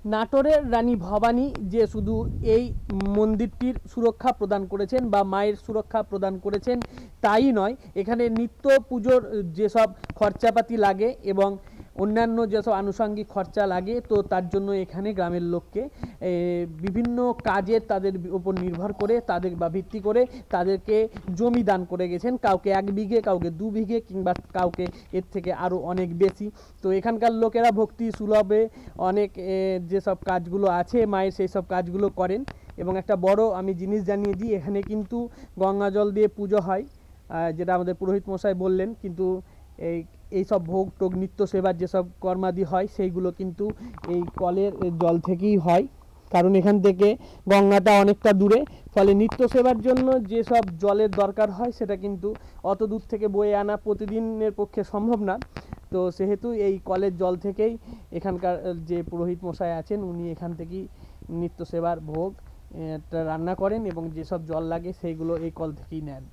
নাটোরের রানী ভবানী যে শুধু এই মন্দিরটির সুরক্ষা প্রদান করেছেন বা মায়ের সুরক্ষা প্রদান করেছেন তাই নয়, এখানে নিত্য পুজোর যেসব খরচাপাতি লাগে এবং অন্যান্য যেসব আনুষঙ্গিক খরচা লাগে, তো তার জন্য এখানে গ্রামের লোককে বিভিন্ন কাজের তাদের উপর নির্ভর করে তাদের বা ভিত্তি করে তাদেরকে জমি দান করে গেছেন, কাউকে 1 বিঘে, কাউকে 2 বিঘে, কিংবা কাউকে এর থেকে আরও অনেক বেশি। তো এখানকার লোকেরা ভক্তি সুলভে অনেক যেসব কাজগুলো আছে মায়ের সেই সব কাজগুলো করেন। এবং একটা বড় আমি জিনিস জানিয়ে দিই, এখানে কিন্তু গঙ্গা জল দিয়ে পুজো হয়, যেটা আমাদের পুরোহিত মশাই বললেন, কিন্তু এই সব ভোগ টোগ নিত্য সেবার যেসব কর্মাদি হয় সেইগুলো কিন্তু এই কলের জল থেকেই হয়, কারণ এখান থেকে গঙ্গাটা অনেকটা দূরে, ফলে নিত্য সেবার জন্য যেসব জলের দরকার হয় সেটা কিন্তু অত দূর থেকে বয়ে আনা প্রতিদিনের পক্ষে সম্ভব না। তো সেহেতু এই কলের জল থেকেই এখানকার যে পুরোহিত মশাই আছেন উনি এখান থেকেই নিত্য সেবার ভোগ রান্না করেন এবং যেসব জল লাগে সেইগুলো এই কল থেকেই নেন।